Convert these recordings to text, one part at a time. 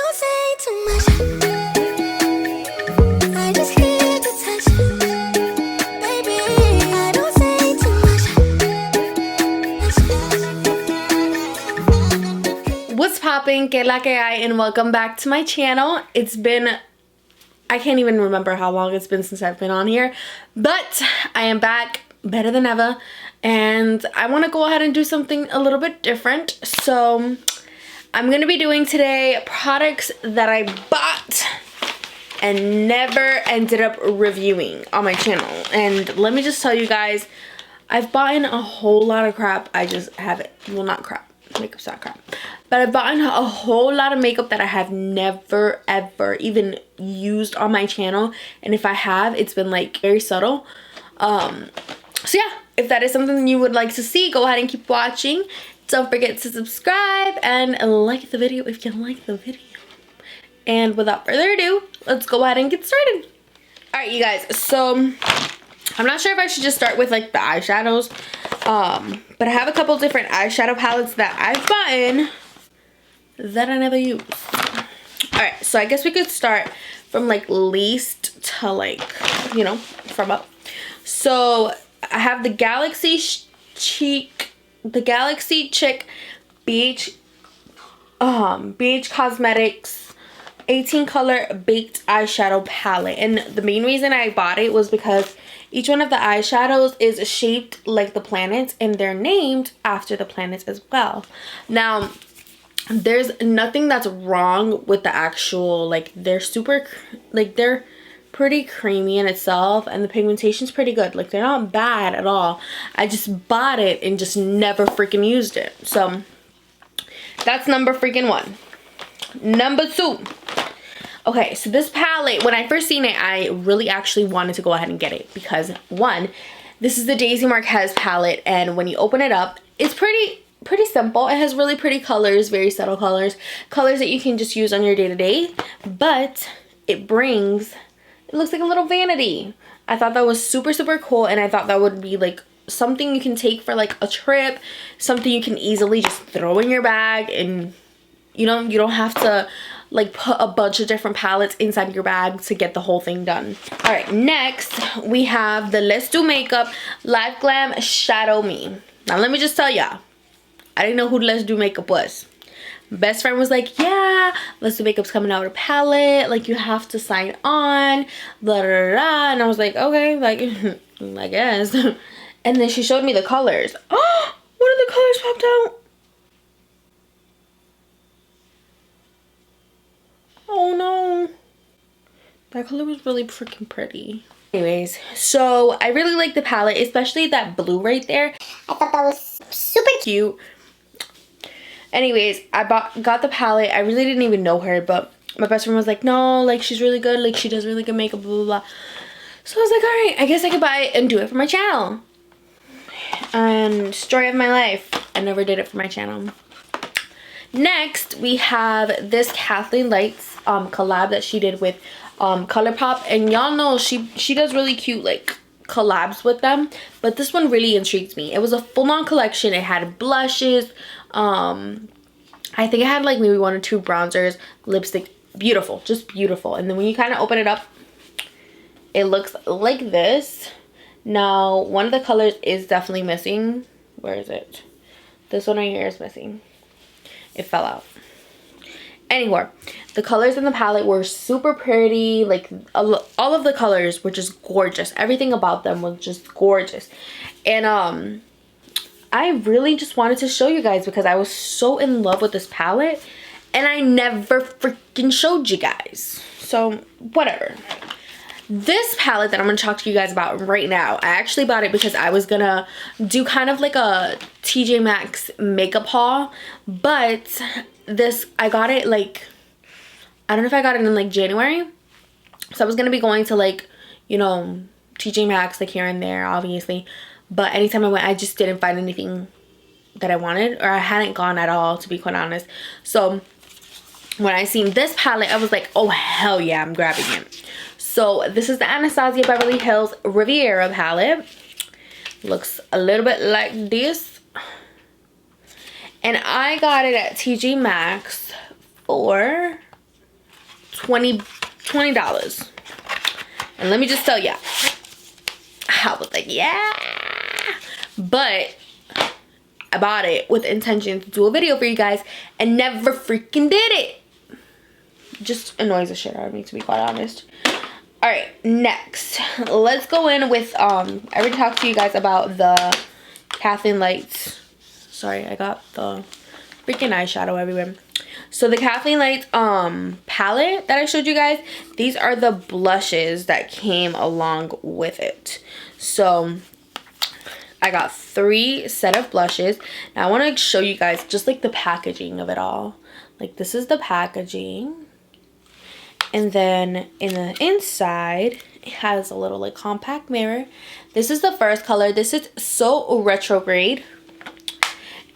don't say too much. I just keep the touch. Baby, I don't say too much. What's poppin'? Que la que hay, and welcome back to my channel. It's been, I can't even remember how long it's been since I've been on here, but I am back better than ever, and I want to go ahead and do something a little bit different. So I'm going to be doing today products that I bought and never ended up reviewing on my channel. And let me just tell you guys, I've bought a whole lot of crap. I just haven't, well, not crap, makeup's not crap, but I've bought a whole lot of makeup that I have never ever even used on my channel, and if I have, it's been like very subtle. So yeah, if that is something you would like to see, go ahead and keep watching. Don't forget to subscribe and like the video if you like the video. And without further ado, let's go ahead and get started. All right, you guys, so I'm not sure if I should just start with like the eyeshadows, but I have a couple different eyeshadow palettes that I've bought that I never use. All right, so I guess we could start from like least to like, you know, from up. So I have the Galaxy Chic Beach Cosmetics 18 color baked eyeshadow palette, and the main reason I bought it was because each one of the eyeshadows is shaped like the planets and they're named after the planets as well. Now there's nothing that's wrong with the actual, like, they're super, like, they're pretty creamy in itself, and the pigmentation's pretty good. Like, they're not bad at all. I just bought it and just never freaking used it. So that's number freaking one. Number two. Okay, so this palette, when I first seen it, I really actually wanted to go ahead and get it because, one, this is the Daisy Marques palette, and when you open it up, it's pretty simple. It has really pretty colors, very subtle colors that you can just use on your day-to-day, but it looks like a little vanity. I thought that was super cool, and I thought that would be like something you can take for like a trip, something you can easily just throw in your bag, and you know, you don't have to like put a bunch of different palettes inside your bag to get the whole thing done. All right, next we have the Let's Do Makeup Live Glam Shadow Me. Now let me just tell y'all, I didn't know who Let's Do Makeup was. Best friend was like, yeah, Let's Do Makeup's coming out with a palette, like you have to sign on, blah, blah, blah. And I was like, okay, like, I guess. And then she showed me the colors. Oh, one of the colors popped out. Oh no, that color was really freaking pretty. Anyways, so I really like the palette, especially that blue right there. I thought that was super cute. Anyways, I got the palette. I really didn't even know her, but my best friend was like, no, like, she's really good, like, she does really good makeup, blah, blah, blah. So I was like, all right, I guess I could buy it and do it for my channel. And story of my life, I never did it for my channel. Next, we have this Kathleen Lights collab that she did with ColourPop, and y'all know she does really cute like collabs with them, but this one really intrigued me. It was a full-on collection. It had blushes, I think it had like maybe one or two bronzers, lipstick. Beautiful, just beautiful. And then when you kind of open it up, it looks like this. Now one of the colors is definitely missing. Where is it? This one right here is missing. It fell out. Anyway, the colors in the palette were super pretty. Like, all of the colors were just gorgeous. Everything about them was just gorgeous. And I really just wanted to show you guys because I was so in love with this palette and I never freaking showed you guys. So whatever. This palette that I'm going to talk to you guys about right now, I actually bought it because I was going to do kind of like a TJ Maxx makeup haul. But this, I got it like, I don't know if I got it in like January. So I was going to be going to like, you know, TJ Maxx like here and there, obviously. But anytime I went, I just didn't find anything that I wanted. Or I hadn't gone at all, to be quite honest. So when I seen this palette, I was like, oh, hell yeah, I'm grabbing it. So this is the Anasazi Beverly Hills Riviera palette. Looks a little bit like this. And I got it at TJ Maxx for $20. And let me just tell ya, I was like, yeah. But I bought it with intention to do a video for you guys and never freaking did it. Just annoys the shit out of me, to be quite honest. All right, next, let's go in with I already talked to you guys about the Kathleen Lights. Sorry, I got the freaking eyeshadow everywhere. So the Kathleen Lights palette that I showed you guys, these are the blushes that came along with it. So I got 3 set of blushes. Now I want to show you guys just like the packaging of it all. Like, this is the packaging. And then in the inside, it has a little like compact mirror. This is the first color. This is so retrograde.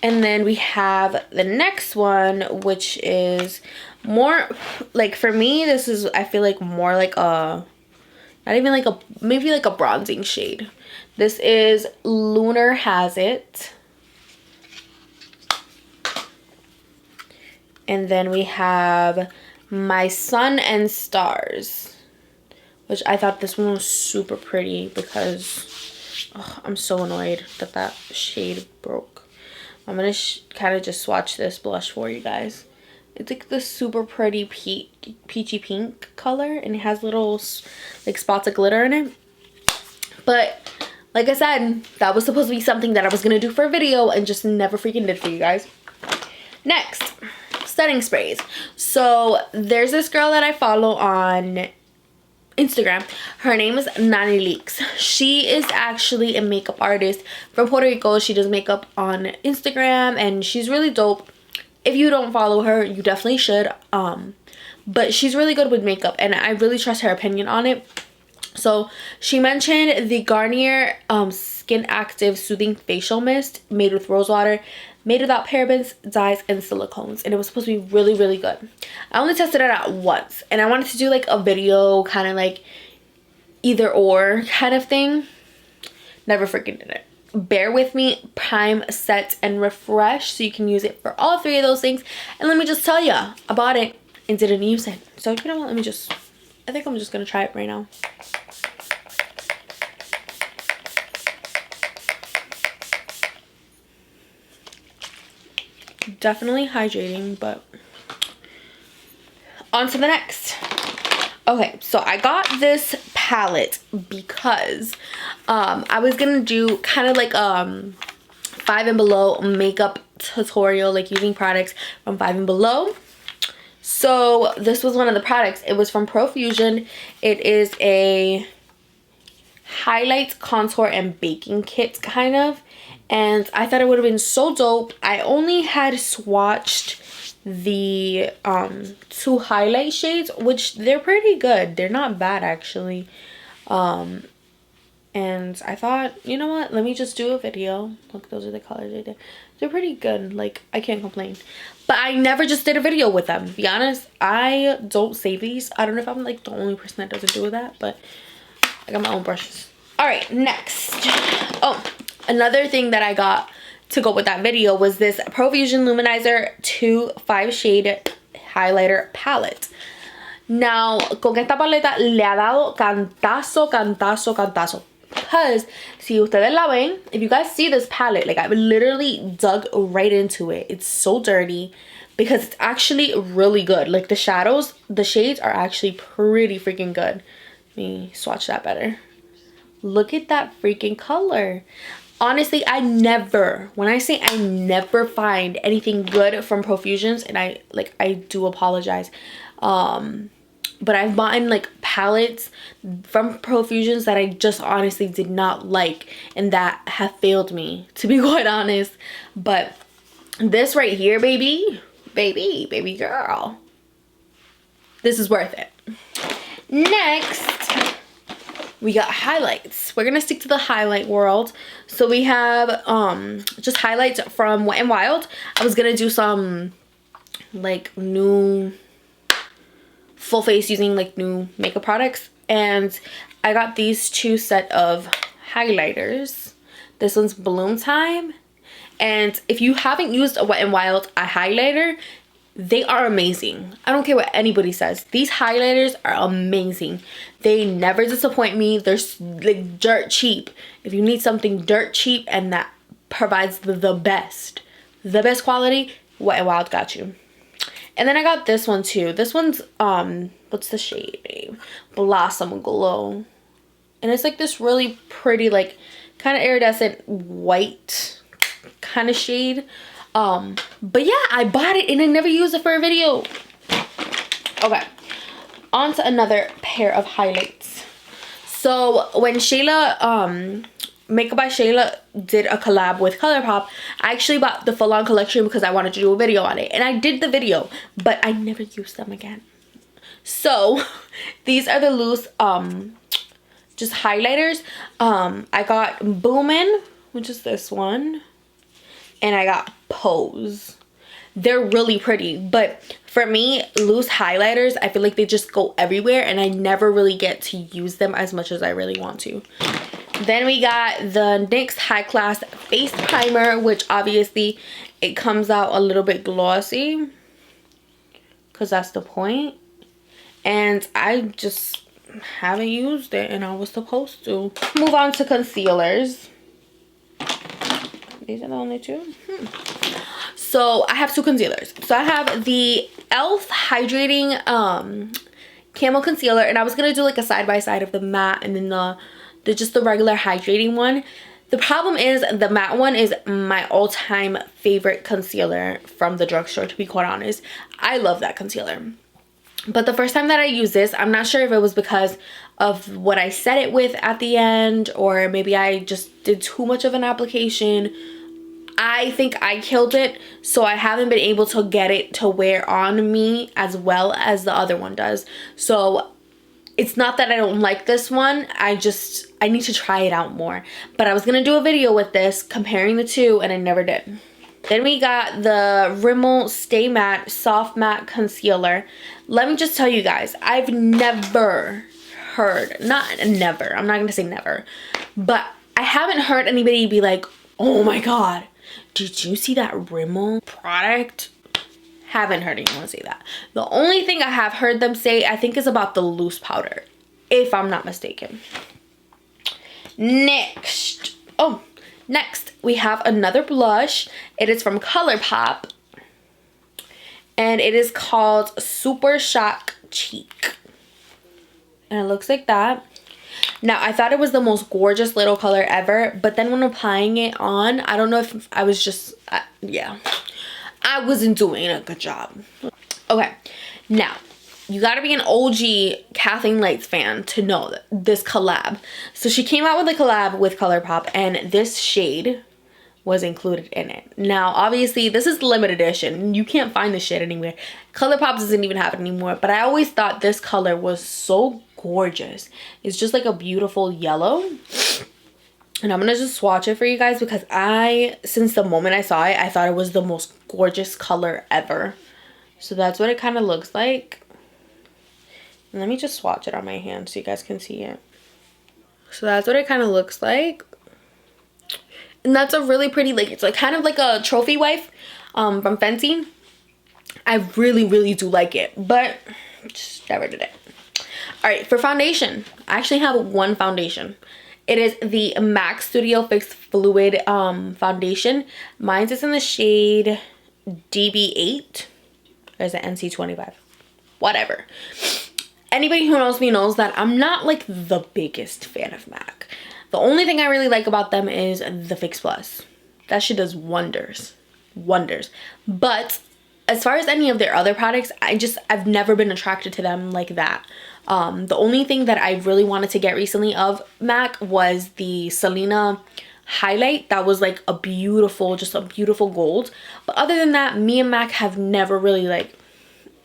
And then we have the next one, which is more like, for me, this is, I feel like more like a, not even like a, maybe like a bronzing shade. This is Lunar Has It. And then we have My Sun and Stars, which I thought this one was super pretty because I'm so annoyed that that shade broke. I'm gonna kind of just swatch this blush for you guys. It's like this super pretty peachy pink color, and it has little like spots of glitter in it. But like I said, that was supposed to be something that I was gonna do for a video and just never freaking did for you guys. Next, setting sprays. So there's this girl that I follow on Instagram. Her name is Nyx. She is actually a makeup artist from Puerto Rico. She does makeup on Instagram and she's really dope. If you don't follow her, you definitely should. But she's really good with makeup and I really trust her opinion on it. So she mentioned the Garnier Skin Active Soothing Facial Mist made with rose water, made without parabens, dyes, and silicones, and it was supposed to be really, really good. I only tested it out once, and I wanted to do like a video, kind of like either or kind of thing. Never freaking did it. Bear with me. Prime, set, and refresh, so you can use it for all 3 of those things. And let me just tell ya, I bought it and didn't use it. So you know what? Let me just, I think I'm just gonna try it right now. Definitely hydrating, but on to the next. Okay, so I got this palette because I was gonna do kind of like 5 and below makeup tutorial, like using products from 5 and below. So this was one of the products. It was from Profusion. It is a highlight, contour, and baking kit kind of. And I thought it would have been so dope. I only had swatched the 2 highlight shades, which they're pretty good. They're not bad actually. And I thought, you know what? Let me just do a video. Look, those are the colors right there. They're pretty good. Like, I can't complain. But I never just did a video with them. To be honest, I don't save these. I don't know if I'm like the only person that doesn't do that, but I got my own brushes. All right, next. Oh, another thing that I got to go with that video was this Profusion Luminizer 2 5-shade highlighter palette. Now, con esta paleta le ha dado cantazo, cantazo, cantazo. Because, si ustedes la ven, if you guys see this palette, like, I've literally dug right into it. It's so dirty because it's actually really good. Like, the shadows, the shades are actually pretty freaking good. Let me swatch that better. Look at that freaking color. Honestly, I never, when I say I never find anything good from Profusions, and I do apologize. But I've bought like palettes from Profusions that I just honestly did not like and that have failed me, to be quite honest. But this right here, baby girl, this is worth it. Next, we got highlights. We're gonna stick to the highlight world. So we have just highlights from Wet n Wild. I was gonna do some like new full face using like new makeup products, and I got these 2 set of highlighters. This one's Bloom Time, and if you haven't used a Wet n Wild eye highlighter, They are amazing. I don't care what anybody says. These highlighters are amazing. They never disappoint me. They're like dirt cheap. If you need something dirt cheap and that provides the best quality, Wet n Wild got you. And then I got this one too. This one's what's the shade name? Blossom Glow. And it's like this really pretty, like kind of iridescent white kind of shade. But yeah, I bought it and I never used it for a video. Okay, on to another pair of highlights. So when Shayla Makeup by Shayla did a collab with ColourPop, I actually bought the full-on collection because I wanted to do a video on it, and I did the video, but I never used them again. So these are the loose just highlighters. I got Boomin', which is this one, and I got Pose. They're really pretty, but for me, loose highlighters, I feel like they just go everywhere and I never really get to use them as much as I really want to. Then we got the NYX High Class Face Primer, which obviously it comes out a little bit glossy because that's the point. And I just haven't used it and I was supposed to. Move on to concealers. These are the only two. So I have two concealers. So I have the e.l.f. Hydrating Camel Concealer, and I was gonna do like a side-by-side of the matte and then the just the regular hydrating one. The problem is the matte one is my all-time favorite concealer from the drugstore, to be quite honest. I love that concealer. But the first time that I used this, I'm not sure if it was because of what I set it with at the end, or maybe I just did too much of an application. I think I killed it, so I haven't been able to get it to wear on me as well as the other one does. So it's not that I don't like this one, I need to try it out more. But I was gonna do a video with this comparing the two and I never did. Then we got the Rimmel Stay Matte Soft Matte Concealer. Let me just tell you guys, I've never heard, not never, I'm not gonna say never, but I haven't heard anybody be like, oh my god, did you see that Rimmel product? Haven't heard anyone say that. The only thing I have heard them say, I think, is about the loose powder, if I'm not mistaken. Next we have another blush. It is from ColourPop and it is called Super Shock Cheek, and it looks like that. Now, I thought it was the most gorgeous little color ever, but then when applying it on, I don't know if I was just yeah, I wasn't doing a good job. Okay, now you gotta be an OG Kathleen Lights fan to know this collab. So she came out with a collab with ColourPop and this shade was included in it. Now, obviously, this is limited edition. You can't find this shit anywhere. ColourPop doesn't even have it anymore, but I always thought this color was so gorgeous. It's just like a beautiful yellow. And I'm gonna just swatch it for you guys because since the moment I saw it, I thought it was the most gorgeous color ever. So that's what it kind of looks like. And let me just swatch it on my hand so you guys can see it. So that's what it kind of looks like. And that's a really pretty, like, it's like kind of like a trophy wife from Fenty. I really, really do like it, but just never did it. All right, for foundation, I actually have one foundation. It is the MAC Studio Fix Fluid foundation. Mine is in the shade DB8. Or is it NC25? Whatever. Anybody who knows me knows that I'm not like the biggest fan of MAC. The only thing I really like about them is the Fix Plus. That shit does wonders. Wonders. But as far as any of their other products, I've never been attracted to them like that. The only thing that I really wanted to get recently of MAC was the Selena highlight. That was like a beautiful, just a beautiful gold. But other than that, me and MAC have never really like,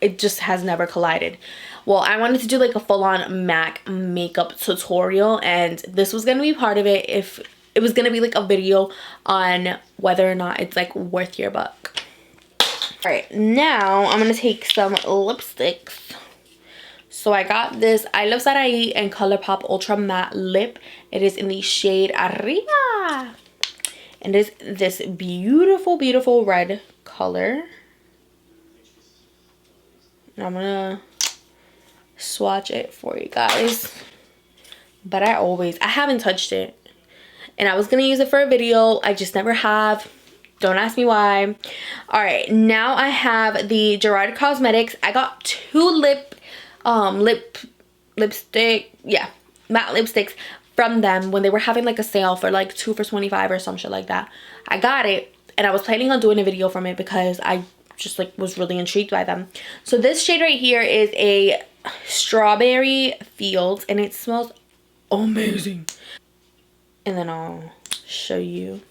it just has never collided. Well, I wanted to do like a full-on MAC makeup tutorial, and this was gonna be part of it. If it was gonna be like a video on whether or not it's like worth your buck. All right, now I'm gonna take some lipsticks. So I got this I Love Sarai and ColourPop Ultra Matte Lip. It is in the shade Arriba. And it is this beautiful, beautiful red color. And I'm gonna swatch it for you guys. But I haven't touched it. And I was gonna use it for a video. I just never have. Don't ask me why. All right, now I have the Gerard Cosmetics. I got 2 lipstick, yeah, matte lipsticks from them when they were having like a sale for like 2 for $25 or some shit like that. I got it, and I was planning on doing a video from it because I just like was really intrigued by them. So this shade right here is a Strawberry Fields, and it smells amazing. And then I'll show you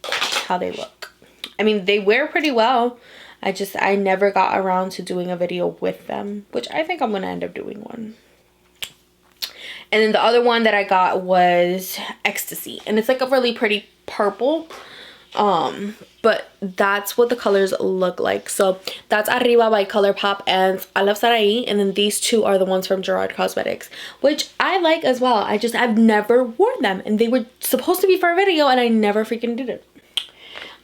how they look. I mean, they wear pretty well. I never got around to doing a video with them, which I think I'm gonna end up doing one. And then the other one that I got was Ecstasy, and it's like a really pretty purple. But that's what the colors look like. So that's Arriba by ColourPop and I Love Sarai, and then these 2 are the ones from Gerard Cosmetics, which I like as well. I've never worn them, and they were supposed to be for a video and I never freaking did it.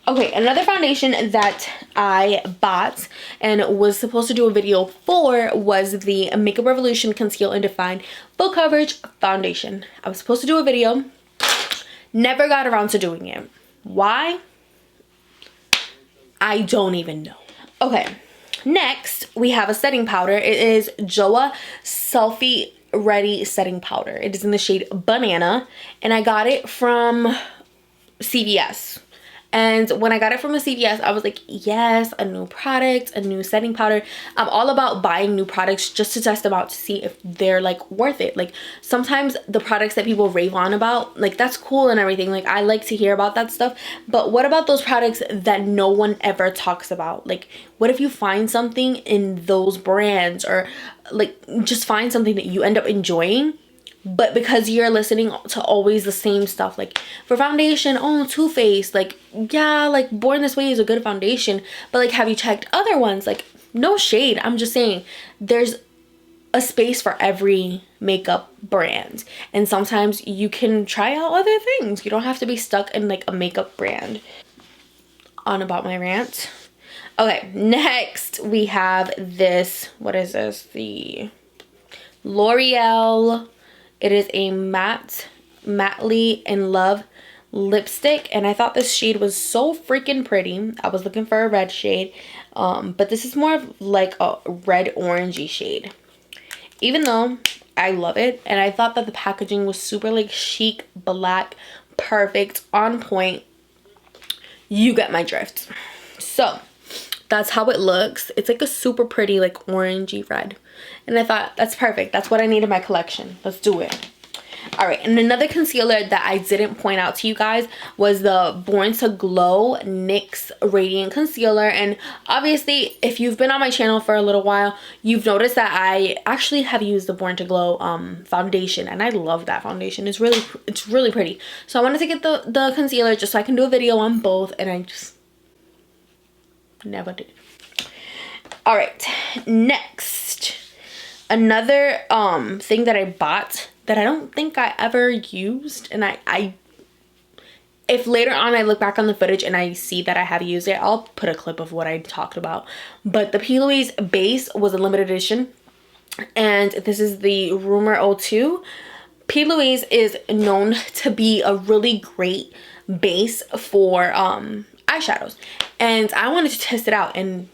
Okay, another foundation that I bought and was supposed to do a video for was the Makeup Revolution Conceal and Define Full Coverage Foundation. I was supposed to do a video, never got around to doing it. Why? I don't even know. Okay, next we have a setting powder. It is Jolla Selfie Ready Setting Powder. It is in the shade Banana, and I got it from CVS. And when I got it from a CVS, I was like, yes, a new product, a new setting powder. I'm all about buying new products just to test them out to see if they're like worth it. Like sometimes the products that people rave on about, like that's cool and everything. Like I like to hear about that stuff. But what about those products that no one ever talks about? Like what if you find something in those brands, or like just find something that you end up enjoying, but because you're listening to always the same stuff, like for foundation, oh, Too Faced, like yeah, like Born This Way is a good foundation, but like have you checked other ones? Like no shade, I'm just saying there's a space for every makeup brand, and sometimes you can try out other things. You don't have to be stuck in like a makeup brand. On about my rant. Okay, next we have this, what is this? The L'Oreal. It is a Mattely in Love lipstick, and I thought this shade was so freaking pretty. I was looking for a red shade, but this is more of like a red orangey shade. Even though I love it, and I thought that the packaging was super like chic, black, perfect, on point. You get my drift. So that's how it looks. It's like a super pretty like orangey red, and I thought that's perfect. That's what I need in my collection. Let's do it. All right, and another concealer that I didn't point out to you guys was the Born to Glow NYX Radiant Concealer. And obviously, if you've been on my channel for a little while, you've noticed that I actually have used the Born to Glow foundation, and I love that foundation. It's really pretty. So I wanted to get the concealer just so I can do a video on both, and I just never did. All right, next, another thing that I bought that I don't think I ever used, and if later on I look back on the footage and I see that I have used it, I'll put a clip of what I talked about. But the P. Louise base was a limited edition, and this is the Rumor 02. P. Louise is known to be a really great base for eyeshadows, and I wanted to test it out, and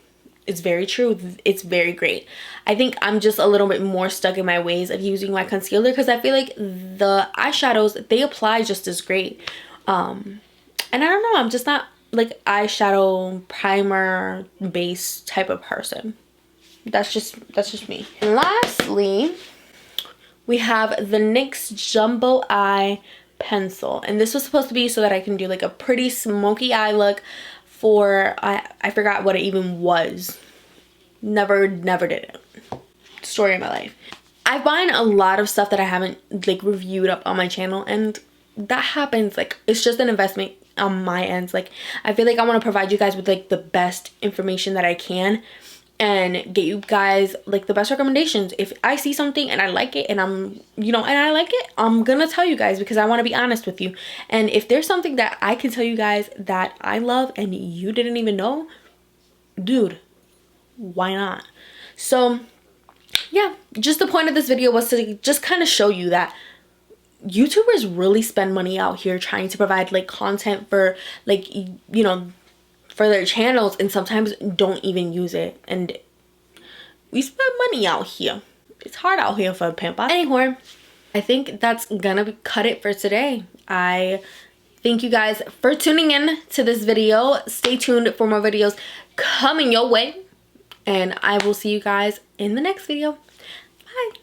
it's very true. It's very great. I think I'm just a little bit more stuck in my ways of using my concealer, because I feel like the eyeshadows, they apply just as great. And I don't know, I'm just not like eyeshadow primer base type of person. That's just me. And lastly, we have the NYX Jumbo Eye Pencil, and this was supposed to be so that I can do like a pretty smoky eye look for, I forgot what it even was. Never did it. Story of my life. I've bought a lot of stuff that I haven't like reviewed up on my channel, and that happens. Like, it's just an investment on my end. Like, I feel like I want to provide you guys with like the best information that I can, and get you guys like the best recommendations. If I see something and I like it, and I like it, I'm gonna tell you guys, because I want to be honest with you. And if there's something that I can tell you guys that I love and you didn't even know, dude, why not? So yeah, just the point of this video was to just kind of show you that YouTubers really spend money out here trying to provide like content for like, you know, for their channels, and sometimes don't even use it. And we spend money out here. It's hard out here for a pimp. Anyway, I think that's gonna cut it for today. I thank you guys for tuning in to this video. Stay tuned for more videos coming your way, and I will see you guys in the next video. Bye.